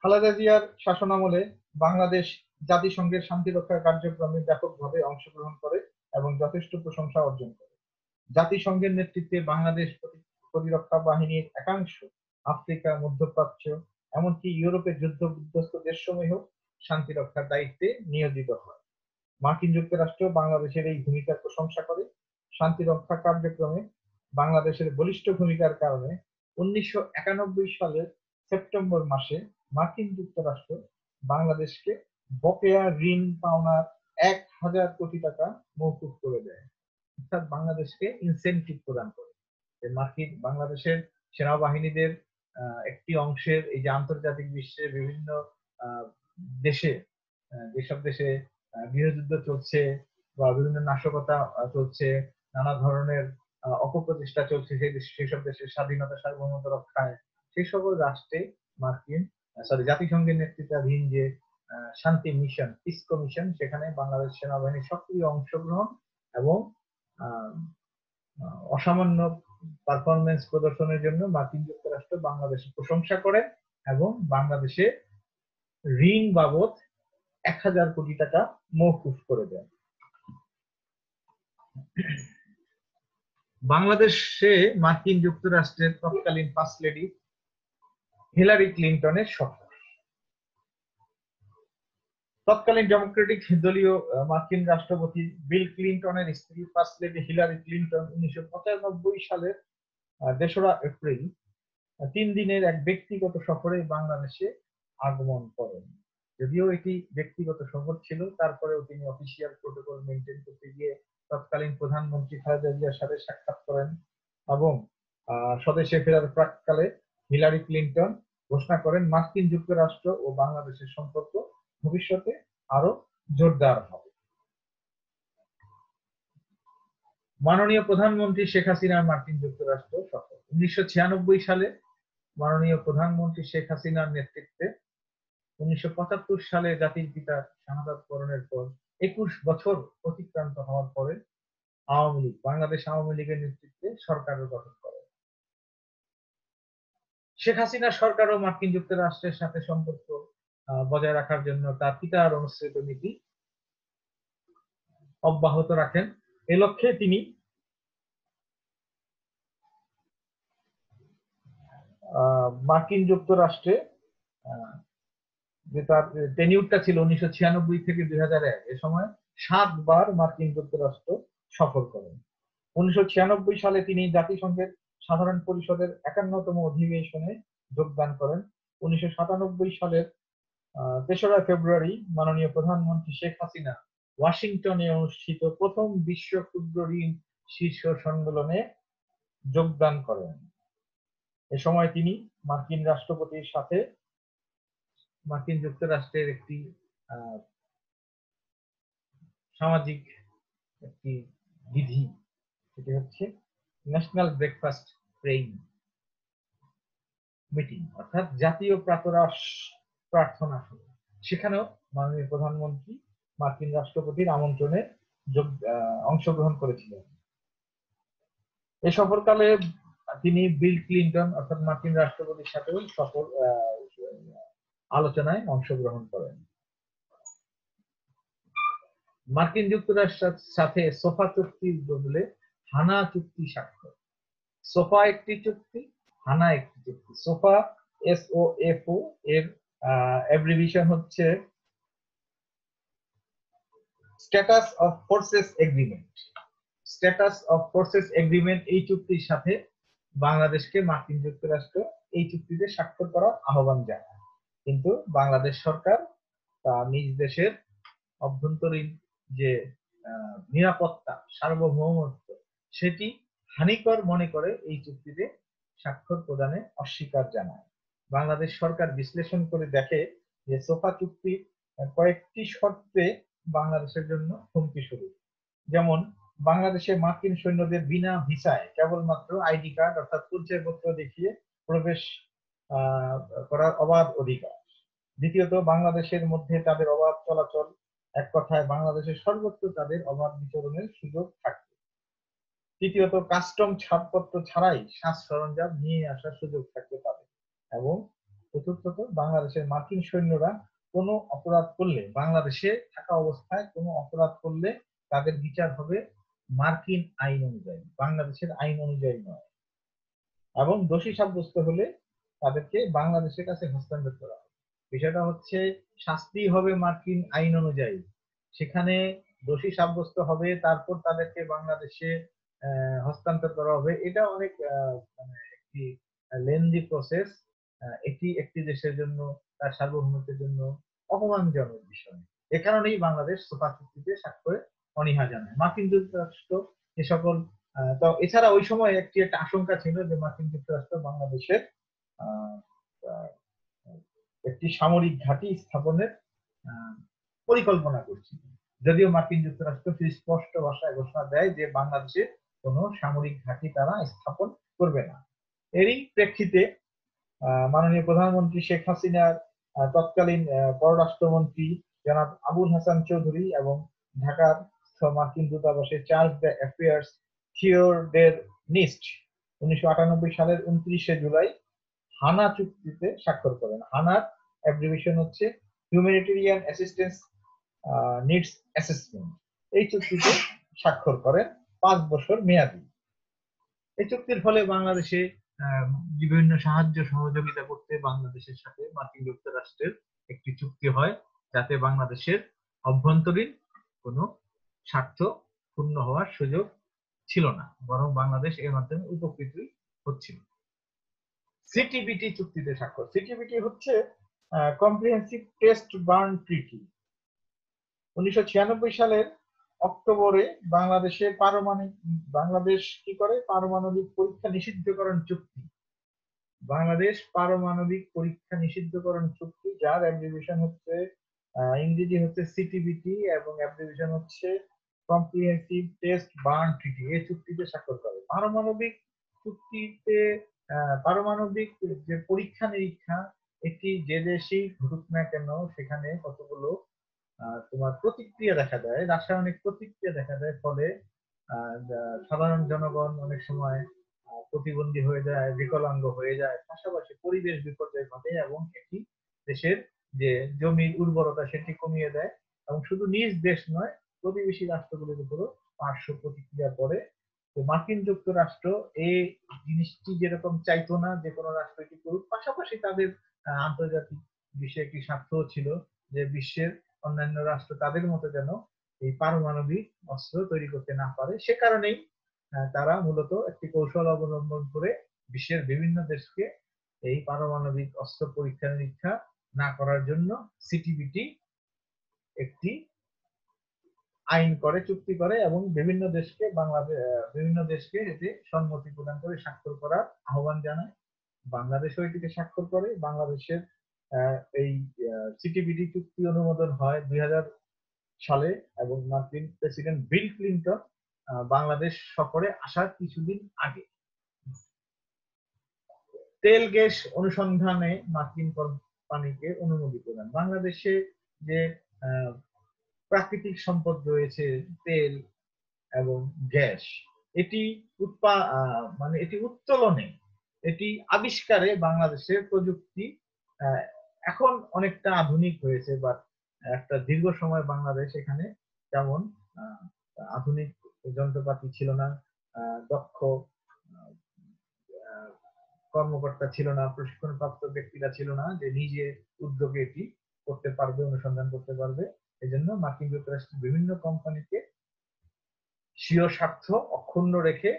খালেদা জিয়ার শাসনামলে বাংলাদেশ জাতিসংঘের শান্তি রক্ষা কার্যক্রমে ব্যাপকভাবে অংশগ্রহণ করে এবং যথেষ্ট প্রশংসা অর্জন করে। জাতিসংঘের নেতৃত্বে বাংলাদেশ প্রতিরক্ষা বাহিনীর একাংশ আফ্রিকা, মধ্যপ্রাচ্য, এমনকি ইউরোপের যুদ্ধ বিধ্বস্ত দেশসমূহেও শান্তি রক্ষার দায়িত্বে নিয়োজিত হয়। মার্কিন যুক্তরাষ্ট্র বাংলাদেশের এই ভূমিকার প্রশংসা করে। শান্তি রক্ষা কার্যক্রমে বাংলাদেশের বলিষ্ঠ ভূমিকার কারণে 1991 সালের সেপ্টেম্বর মাসে মার্কিন যুক্তরাষ্ট্র বাংলাদেশকে বকেয়া ঋণ পাওনার 1000 কোটি টাকা মওকুফ করে দেয়, অর্থাৎ বাংলাদেশকে ইনসেনটিভ প্রদান করে। বাংলাদেশের সেনাবাহিনীদের একটি অংশের এই যে আন্তর্জাতিক বিশ্বে বিভিন্ন দেশে, যেসব দেশে গৃহযুদ্ধ চলছে বা বিভিন্ন নাশকতা চলছে, নানা ধরনের অপপ্রচেষ্টা চলছে, সেসব দেশের স্বাধীনতা সার্বভৌমত্ব রক্ষায় সেই সকল রাষ্ট্রে জাতিসংঘের নেতৃত্বাধীন যে শান্তি মিশন, পিস কমিশন, সেখানে বাংলাদেশ সেনাবাহিনীর সক্রিয় অংশগ্রহণ এবং অসামান্য পারফরমেন্স প্রদর্শনের জন্য মার্কিন যুক্তরাষ্ট্র বাংলাদেশের প্রশংসা করে এবং বাংলাদেশে ঋণ বাবদ 1000 কোটি টাকা মওকুফ করে দেয়। বাংলাদেশে মার্কিন যুক্তরাষ্ট্রের তৎকালীন ফার্স্ট লেডি হিলারি ক্লিনটনের সফর। তৎকালীন ডেমোক্রেটিক দলীয় মার্কিন রাষ্ট্রপতি বিল ক্লিনটনের স্ত্রী ফার্স্ট লেডি হিলারি ক্লিনটন 1995 সালের 2রা এপ্রিল 3 দিনের এক ব্যক্তিগত সফরে বাংলাদেশে আগমন করেন। যদিও এটি ব্যক্তিগত সফর ছিল, তারপরেও তিনি অফিসিয়াল প্রটোকল মেনটেন করতে গিয়ে তৎকালীন প্রধানমন্ত্রী খালেদা জিয়ার সাথে সাক্ষাৎ করেন এবং স্বদেশে ফেরার প্রাক্কালে হিলারি ক্লিনটন ঘোষণা করেন মার্কিন যুক্তরাষ্ট্র ও বাংলাদেশের সম্পর্ক ভবিষ্যতে আরো জোরদার হবে। মাননীয় প্রধানমন্ত্রী শেখ হাসিনার মার্কিন যুক্তরাষ্ট্র সফর। 1996 সালে মাননীয় প্রধানমন্ত্রী শেখ হাসিনার নেতৃত্বে 1975 সালে জাতির পিতা শাহাদাত বরণের পর 21 বছর অতিক্রান্ত হওয়ার পরে বাংলাদেশ আওয়ামী লীগের নেতৃত্বে সরকারের গঠন করে। শেখ হাসিনা সরকার ও মার্কিন যুক্তরাষ্ট্রের সাথে সম্পর্ক বজায় রাখার জন্য তার পিতার অনুসৃত নীতি অব্যাহত রাখেন। এ লক্ষ্যে তিনি মার্কিন যুক্তরাষ্ট্রে যে তার টেনিউরটা ছিল 1996 থেকে 2001, এ সময় 7 বার মার্কিন যুক্তরাষ্ট্র সফর করেন। 1996 সালে তিনি জাতিসংঘের সাধারণ পরিষদের 51তম অধিবেশনে যোগদান করেন। 1997 সালের 3রা ফেব্রুয়ারি মাননীয় প্রধানমন্ত্রী শেখ হাসিনা ওয়াশিংটনে অনুষ্ঠিত প্রথম বিশ্ব ক্ষুদ্র ঋণ শীর্ষ সম্মেলনে যোগদান করেন। এ সময় তিনি মার্কিন রাষ্ট্রপতির সাথে মার্কিন যুক্তরাষ্ট্রের একটি সামাজিক একটি বিধি, সেটি হচ্ছে ন্যাশনাল ব্রেকফাস্ট প্রেইং মিটিং, অর্থাৎ জাতীয় প্রাতরাশ প্রার্থনা সভা, সেখানেও মাননীয় প্রধানমন্ত্রী মার্কিন রাষ্ট্রপতির আমন্ত্রণে অংশগ্রহণ করেছিলেন। এ সফরকালে তিনি বিল ক্লিন্টন অর্থাৎ মার্কিন রাষ্ট্রপতির সাথেও আলোচনায় অংশগ্রহণ করেন। মার্কিন যুক্তরাষ্ট্রের সাথে সোফা চুক্তির বদলে হানা চুক্তি স্বাক্ষর। সোফা একটি চুক্তি, হানা একটি চুক্তি। সোফা SOFO এর অ্যাব্রিভিয়েশন হচ্ছে status of forces agreement. Status of forces agreement এই চুক্তির সাথে বাংলাদেশকে মার্কিন যুক্তরাষ্ট্র এই চুক্তিতে স্বাক্ষর করার আহ্বান জানায়, কিন্তু বাংলাদেশ সরকার নিজ দেশের অভ্যন্তরীণ যে নিরাপত্তা, সার্বভৌমত্ব, সেটি হানিকর মনে করে এই চুক্তিতে স্বাক্ষর প্রদানে অস্বীকার জানায়। বাংলাদেশ সরকার বিশ্লেষণ করে দেখে যে সোফা চুক্তির কয়েকটি শর্তে বাংলাদেশের জন্য হুমকি স্বরূপ। যেমন বাংলাদেশে মার্কিন সৈন্যদের বিনা ভিসায় কেবলমাত্র আইডি কার্ড অর্থাৎ পরিচয়পত্র দেখিয়ে প্রবেশ করার অবাধ অধিকার। দ্বিতীয়ত, বাংলাদেশের মধ্যে তাদের অবাধ চলাচল, এক কথায় বাংলাদেশের সর্বত্র তাদের অবাধ বিচরণের সুযোগ থাকবে। তৃতীয়ত, কাস্টম ছাড়পত্র ছাড়াই সাজ সরঞ্জাম নিয়ে আসার সুযোগ থাকবে তাদের। এবং চতুর্থত, বাংলাদেশের মার্কিন সৈন্যরা কোনো অপরাধ করলে, বাংলাদেশে থাকা অবস্থায় কোনো অপরাধ করলে তাদের বিচার হবে মার্কিন আইন অনুযায়ী, বাংলাদেশের আইন অনুযায়ী নয়। এবং দোষী সাব্যস্ত হলে তাদেরকে বাংলাদেশের কাছে হস্তান্তর করা হবে। বিষয়টা হচ্ছে শাস্তি হবে মার্কিন আইন অনুযায়ী, সেখানে দোষী সাব্যস্ত হবে, তারপর তাদেরকে বাংলাদেশে হস্তান্তর করা হবে। এটা অনেক একটি লেন্দি প্রসেস। এটি একটি দেশের জন্য, তার সার্বভৌমত্বের জন্য অপমানজনক বিষয়। এ কারণেই বাংলাদেশ সোফা চুক্তিতে স্বাক্ষরে অনীহা জানায়। মার্কিন যুক্তরাষ্ট্র এ সকল তো এছাড়া ওই সময় একটা আশঙ্কা ছিল যে মার্কিন যুক্তরাষ্ট্র বাংলাদেশের একটি সামরিক ঘাঁটি স্থাপনের পরিকল্পনা করছে, যদিও মার্কিন যুক্তরাষ্ট্র স্পষ্ট ভাষায় ঘোষণা দেয় যে বাংলাদেশে কোনো সামরিক ঘাঁটি তারা স্থাপন করবে না। এরই প্রেক্ষিতে মাননীয় প্রধানমন্ত্রী শেখ হাসিনার তৎকালীন পররাষ্ট্রমন্ত্রী জনাব আবুল হাসান চৌধুরী এবং ঢাকার মার্কিন দূতাবাসের চার্জ দ্য অ্যাফেয়ার্স থিওডোর নিস্ট 1998 সালের 29শে জুলাই হানা চুক্তিতে স্বাক্ষর করেন। হানার অ্যাব্রিভিয়েশন হচ্ছে হিউম্যানিটেরিয়ান অ্যাসিস্ট্যান্স নিডস অ্যাসেসমেন্ট। এই চুক্তিতে স্বাক্ষর করেন 5 বছর মেয়াদী। এই চুক্তির ফলে বাংলাদেশে বিভিন্ন সাহায্য সহযোগিতা করতে বাংলাদেশের সাথে মার্কিন যুক্তরাষ্ট্রের একটি চুক্তি হয়, যাতে বাংলাদেশের অভ্যন্তরীণ কোনো স্বার্থ পূর্ণ হওয়ার সুযোগ ছিল না, বরং বাংলাদেশ এর মাধ্যমে উপকৃত হচ্ছিল। সিটিবিটি চুক্তিতে স্বাক্ষর। সিটিবিটি হচ্ছে কম্প্রিহেন্সিভ টেস্ট বার্ন ট্রিটি। 1996 সালের অক্টোবরে বাংলাদেশ কি করে পারমাণবিক পরীক্ষা নিষিদ্ধকরণ চুক্তি, বাংলাদেশ পারমাণবিক পরীক্ষা নিষিদ্ধকরণ চুক্তি, যার অ্যাব্রিভিয়েশন হচ্ছে ইংরেজি হচ্ছে সিটিবিটি এবং অ্যাব্রিভিয়েশন হচ্ছে কম্প্রিহেন্সিভ টেস্ট বার্ন ট্রিটি। এই চুক্তিতে স্বাক্ষর করে। পারমাণবিক চুক্তিতে পারমাণবিক যে পরীক্ষা নিরীক্ষা, এটি যে দেশেই ঘটুক না কেন সেখানে কতগুলো তোমার প্রতিক্রিয়া দেখা দেয়, রাসায়নিক প্রতিক্রিয়া দেখা দেয়, ফলে সাধারণ জনগণ অনেক সময় প্রতিবন্ধী হয়ে যায়, বিকলাঙ্গ হয়ে যায়, পাশাপাশি পরিবেশ বিপর্যয় ঘটে এবং এটি দেশের যে জমির উর্বরতা সেটি কমিয়ে দেয় এবং শুধু নিজ দেশ নয়, প্রতিবেশী রাষ্ট্রগুলোর উপরও পার্শ্ব প্রতিক্রিয়া পড়ে। তো মার্কিন যুক্তরাষ্ট্র এই জিনিসটি যেরকম চাইতো না যে কোনো রাষ্ট্র এটি করুক, পাশাপাশি তাদের আন্তর্জাতিক বিষয়ে একটি স্বার্থও ছিল যে বিশ্বের অন্যান্য রাষ্ট্র তাদের মতো যেন এই পারমাণবিক অস্ত্র তৈরি করতে না পারে। সে কারণেই তারা মূলত একটি কৌশল অবলম্বন করে বিশ্বের বিভিন্ন দেশকে এই পারমাণবিক অস্ত্র পরীক্ষা নিরীক্ষা না করার জন্য সিটিবিটি একটি আইন করে, চুক্তি করে এবং বিভিন্ন দেশকে বিভিন্ন দেশকে এতে সম্মতি প্রদান করে স্বাক্ষর করার আহ্বান জানায়। বাংলাদেশও এটিতে স্বাক্ষর করে। বাংলাদেশের এই সিটিবিডি চুক্তি অনুমোদন হয় 2000 সালে এবং মার্কিন প্রেসিডেন্ট বিল ক্লিনটন বাংলাদেশ সফরে আসার কিছুদিন আগে তেল গ্যাস অনুসন্ধানে মার্কিন কোম্পানিকে অনুমতি প্রদান। বাংলাদেশে যে প্রাকৃতিক সম্পদ রয়েছে তেল এবং গ্যাস, এটি এটি উত্তোলনে, এটি আবিষ্কারে বাংলাদেশের প্রযুক্তি এখন অনেকটা আধুনিক হয়েছে, বা একটা দীর্ঘ সময় বাংলাদেশ এখানে তেমন আধুনিক যন্ত্রপাতি ছিল না, দক্ষ কর্মকর্তা ছিল না, প্রশিক্ষণপ্রাপ্ত ব্যক্তিরা ছিল না যে নিজে উদ্যোগে এটি করতে পারবে, অনুসন্ধান করতে পারবে। এজন্য মার্কিন যুক্তরাষ্ট্রের বিভিন্ন কোম্পানিকে স্বীয় স্বার্থ অক্ষুণ্ণ রেখে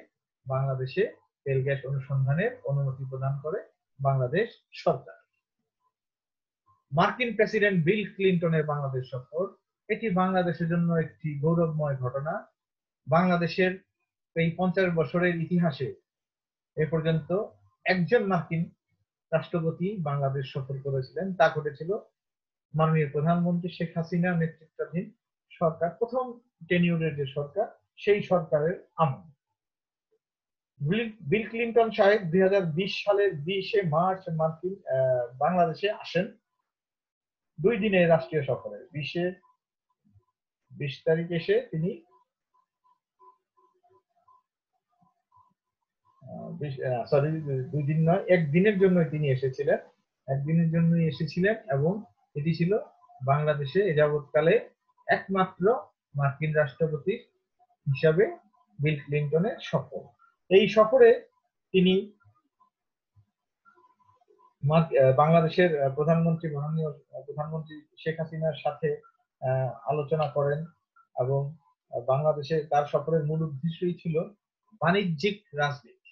বাংলাদেশে তেল গ্যাস অনুসন্ধানের অনুমতি প্রদান করে বাংলাদেশ সরকার। মার্কিন প্রেসিডেন্ট বিল ক্লিনটনের বাংলাদেশ সফর, এটি বাংলাদেশের জন্য একটি গৌরবময় ঘটনা। বাংলাদেশের এই 50 বছরের ইতিহাসে এ পর্যন্ত একজন মার্কিন রাষ্ট্রপতি বাংলাদেশ সফর করেছিলেন, তা ঘটেছিল মাননীয় প্রধানমন্ত্রী শেখ হাসিনা নেতৃত্বাধীন সরকার, প্রথম টেনিউরের যে সরকার, সেই সরকারের আমল। বিল ক্লিনটন সাহেব 2020 সালের 20 মার্চ বাংলাদেশে আসেন 2 দিনের রাষ্ট্রীয় সফরে। 20 তারিখ এসে তিনি 2 দিন নয়, 1 দিনের জন্য তিনি এসেছিলেন। 1 দিনের জন্যই এসেছিলেন এবং এটি ছিল বাংলাদেশে এ যাবৎকালে একমাত্র মার্কিন রাষ্ট্রপতি হিসাবে বিল ক্লিনটনের সফর। এই সফরে তিনি বাংলাদেশের মাননীয় প্রধানমন্ত্রী শেখ হাসিনার সাথে আলোচনা করেন এবং বাংলাদেশে তার সফরের মূল উদ্দেশ্যই ছিল বাণিজ্যিক রাজনীতি,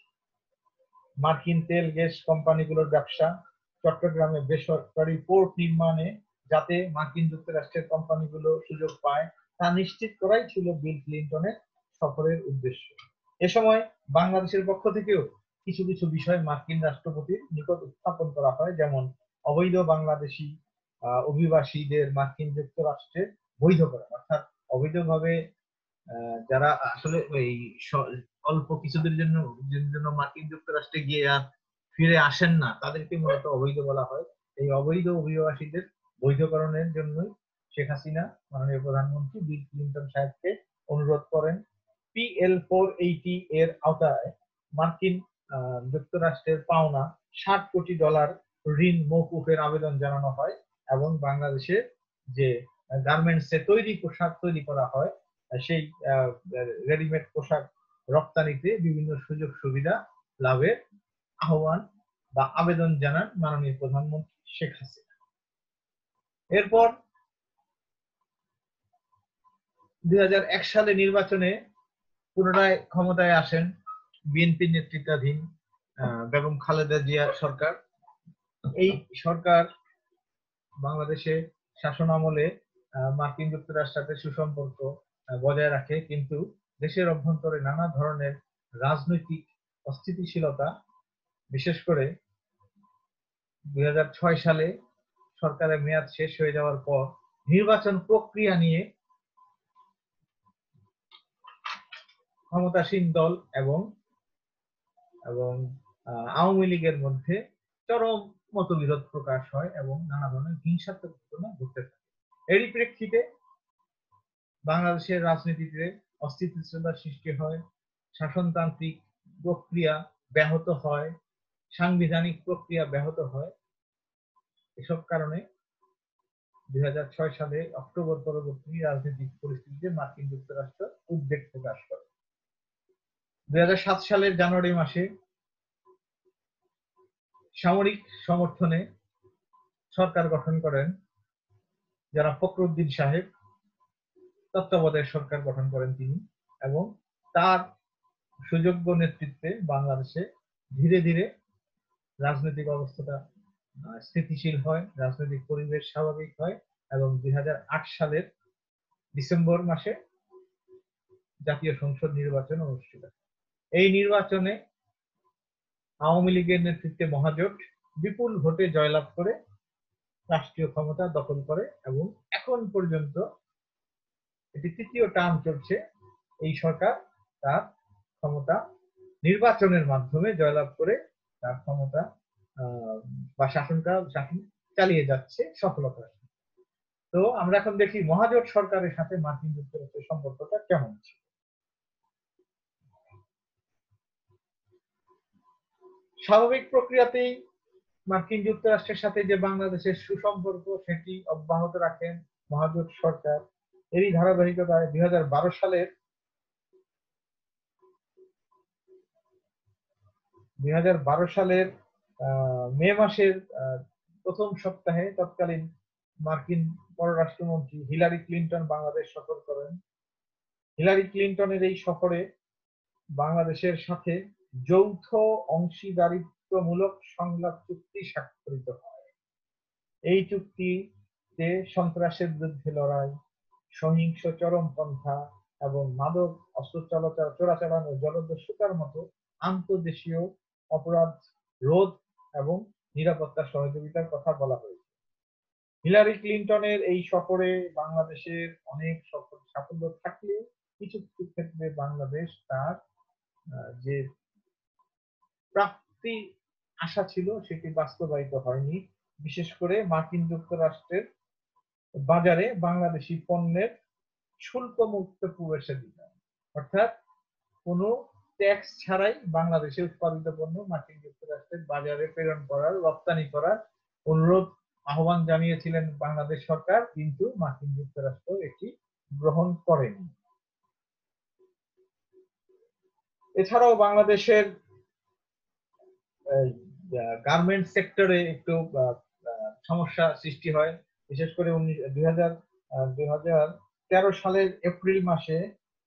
মার্কিন তেল গ্যাস কোম্পানিগুলোর ব্যবসা, চট্টগ্রামে বেসরকারি পোর্ট নির্মাণে যাতে মার্কিন যুক্তরাষ্ট্রের কোম্পানিগুলো সুযোগ পায় তা নিশ্চিত করাই ছিল বিল ক্লিনটনের সফরের উদ্দেশ্য। এ সময় বাংলাদেশের পক্ষ থেকেও কিছু কিছু বিষয় মার্কিন রাষ্ট্রপতির নিকট উত্থাপন করা হয়, যেমন অবৈধ বাংলাদেশি অভিবাসীদের মার্কিন যুক্তরাষ্ট্রে বৈধ করা, অর্থাৎ অবৈধভাবে যারা আসলে এই অল্প কিছুদিনের জন্য মার্কিন যুক্তরাষ্ট্রে গিয়ে আর ফিরে আসেন না, তাদেরকে মূলত অবৈধ বলা হয়। এই অবৈধ অভিবাসীদের বৈধকরণের জন্যই শেখ হাসিনা মাননীয় প্রধানমন্ত্রী বিল ক্লিনটন সাহেবকে অনুরোধ করেন। PL-480 এর আওতায় মার্কিন যুক্তরাষ্ট্রের পাওনা $60 কোটি ঋণ মওকুফের আবেদন জানানো হয় এবং বাংলাদেশের যে গার্মেন্টসে পোশাক তৈরি করা হয়, সেই রেডিমেড পোশাক রপ্তানিতে বিভিন্ন সুযোগ সুবিধা লাভের আহ্বান বা আবেদন জানান মাননীয় প্রধানমন্ত্রী শেখ হাসিনা। এরপর 2001 সালে নির্বাচনে পুনরায় ক্ষমতায় আসেন বিএনপি নেতৃত্বাধীন বেগম খালেদা জিয়া সরকার। এই সরকার বাংলাদেশে শাসন আমলে মার্কিন যুক্তরাষ্ট্রের সাথে সুসম্পর্ক বজায় রাখে, কিন্তু দেশের অভ্যন্তরে নানা ধরনের রাজনৈতিক অস্থিতিশীলতা, বিশেষ করে 2006 সালে সরকারের মেয়াদ শেষ হয়ে যাওয়ার পর নির্বাচন প্রক্রিয়া নিয়ে ক্ষমতাসীন দল এবং আওয়ামী লীগের মধ্যে চরম মতবিরোধ প্রকাশ হয় এবং নানা ধরনের হিংসাত্মক ঘটনা ঘটতে থাকে। এরই প্রেক্ষিতে বাংলাদেশের রাজনীতিতে অস্থিতিশীলতার সৃষ্টি হয়, শাসনতান্ত্রিক প্রক্রিয়া ব্যাহত হয়, সাংবিধানিক প্রক্রিয়া ব্যাহত হয়। এসব কারণে 2006 সালে অক্টোবর পরবর্তী রাজনৈতিক পরিস্থিতিতে মার্কিন যুক্তরাষ্ট্র উদ্বেগ প্রকাশ করে। 2007 সালের জানুয়ারি মাসে সামরিক সমর্থনে সরকার গঠন করেন যারা ফখরুদ্দিন সাহেব, তত্ত্বাবধায়ক সরকার গঠন করেন তিনি, এবং তার সুযোগ্য নেতৃত্বে বাংলাদেশে ধীরে ধীরে রাজনৈতিক অবস্থাটা স্থিতিশীল হয়, রাজনৈতিক পরিবেশ স্বাভাবিক হয় এবং 2008 সালের ডিসেম্বর মাসে জাতীয় সংসদ নির্বাচন অনুষ্ঠিত। এই নির্বাচনে আওয়ামী লীগের নেতৃত্বে মহাজোট বিপুল ভোটে জয়লাভ করে রাষ্ট্রীয় ক্ষমতা দখল করে এবং এখন পর্যন্ত এটি তৃতীয় টার্ম চলছে। এই সরকার তার ক্ষমতা নির্বাচনের মাধ্যমে জয়লাভ করে তার ক্ষমতা বা শাসন চালিয়ে যাচ্ছে সফলতার। তো আমরা এখন দেখি মহাজোট সরকারের সাথে মার্কিন যুক্তরাষ্ট্রের সম্পর্কটা কেমন ছিল। স্বাভাবিক প্রক্রিয়াতেই মার্কিন যুক্তরাষ্ট্রের সাথে যে বাংলাদেশের সুসম্পর্ক সেটি অব্যাহত রাখেন মহাজোট সরকার। এরই ধারাবাহিকতায় 2012 সালের মে মাসের প্রথম সপ্তাহে তৎকালীন মার্কিন পররাষ্ট্রমন্ত্রী হিলারি ক্লিনটন বাংলাদেশ সফর করেন। হিলারি ক্লিনটনের এই সফরে বাংলাদেশের সাথে যৌথ অংশীদারিত্বমূলক সংলাপ চুক্তি স্বাক্ষরিত হয়। এই চুক্তিতে সন্ত্রাসের বিরুদ্ধে লড়াই, সহিংস চরমপন্থা এবং মাদক অস্ত্র চোরাচালান ও জলদস্যুতার মতো আন্তর্দেশীয় অপরাধ রোধ এবং নিরাপত্তা সহযোগিতার কথা বলা হয়েছে। হিলারি ক্লিনটনের এই সফরে বাংলাদেশের অনেক সাফল্য থাকলেও কিছু কিছু ক্ষেত্রে বাংলাদেশ তার যে প্রাপ্তি আশা ছিল সেটি বাস্তবায়িত হয়নি। বিশেষ করে মার্কিন যুক্তরাষ্ট্রের বাজারে বাংলাদেশি পণ্যের শুল্ক মুক্ত প্রবেশাধিকার, অর্থাৎ কোনো ট্যাক্স ছাড়াই বাংলাদেশে উৎপাদিত পণ্য মার্কিন যুক্তরাষ্ট্রের বাজারে প্রেরণ করার, রপ্তানি করার অনুরোধ আহ্বান জানিয়েছিলেন বাংলাদেশ সরকার, কিন্তু মার্কিন যুক্তরাষ্ট্র এটি গ্রহণ করেনি। এছাড়াও বাংলাদেশের গার্মেন্ট সেক্টরে একটু সমস্যা সৃষ্টি হয়। বিশেষ করে 2013 সালের এপ্রিল মাসে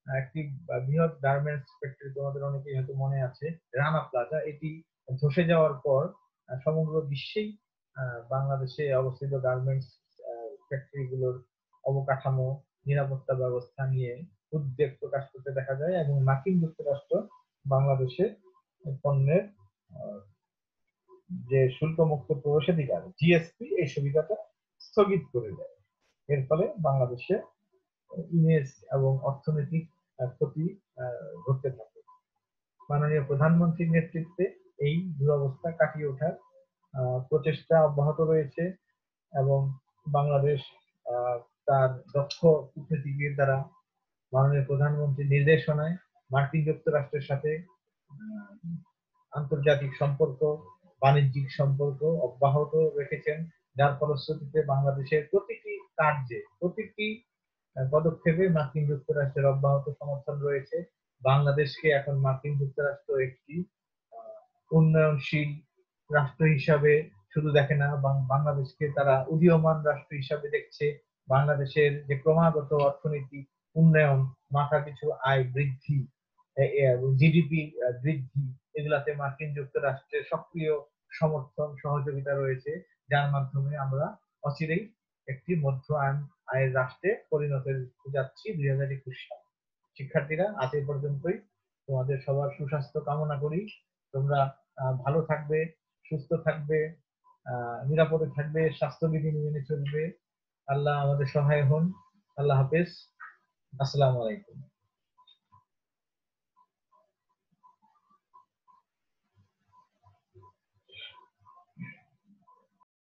একটি বৃহৎ গার্মেন্টস ফ্যাক্টরি, তোমাদের অনেকেই হয়তো মনে আছে, রানা প্লাজা, এটি ধসে যাওয়ার পর সমগ্র বিশ্বেই বাংলাদেশে অবস্থিত গার্মেন্টস ফ্যাক্টরিগুলোর অবকাঠামো, নিরাপত্তা ব্যবস্থা নিয়ে উদ্বেগ প্রকাশ করতে দেখা যায় এবং মার্কিন যুক্তরাষ্ট্র বাংলাদেশের পণ্যের যে শুল্ক মুক্ত প্রবেশাধিকার জিএসপি এই সুবিধাটা স্থগিত করে দেয়। এর ফলে বাংলাদেশে ইমেজ এবং অর্থনৈতিক ক্ষতি ঘটতে থাকে। মাননীয় প্রধানমন্ত্রীর নেতৃত্বে এই দুরবস্থা কাটিয়ে ওঠার প্রচেষ্টা অব্যাহত রয়েছে এবং বাংলাদেশ তার দক্ষ কূটনীতিকের দ্বারা মাননীয় প্রধানমন্ত্রীর নির্দেশনায় মার্কিন যুক্তরাষ্ট্রের সাথে আন্তর্জাতিক সম্পর্ক, বাণিজ্যিক সম্পর্ক অব্যাহত রেখেছেন, যার ফলশ্রুতিতে বাংলাদেশের প্রতিটি কার্যে, প্রতিটি পদক্ষেপে মার্কিন যুক্তরাষ্ট্রের অব্যাহত সমর্থন রয়েছে। বাংলাদেশকে এখন মার্কিন যুক্তরাষ্ট্র একটি উন্নয়নশীল রাষ্ট্র হিসাবে শুধু দেখে না, বাংলাদেশকে তারা উদীয়মান রাষ্ট্র হিসাবে দেখছে। বাংলাদেশের যে ক্রমাগত অর্থনৈতিক উন্নয়ন, মাথা পিছু আয় বৃদ্ধি, জিডিপি বৃদ্ধি, এগুলাতে মার্কিন যুক্তরাষ্ট্রের সক্রিয় সমর্থন সহযোগিতা রয়েছে, যার মাধ্যমে আমরা অচিরেই একটি মধ্য আয়ের রাষ্ট্রে পরিণত হতে যাচ্ছি 2021 সালে। শিক্ষার্থীরা, আজ এই পর্যন্তই। তোমাদের সবার সুস্বাস্থ্য কামনা করি। তোমরা ভালো থাকবে, সুস্থ থাকবে, নিরাপদে থাকবে, স্বাস্থ্যবিধি মেনে চলবে। আল্লাহ আমাদের সহায় হন। আল্লাহ হাফেজ। আসসালামু আলাইকুম।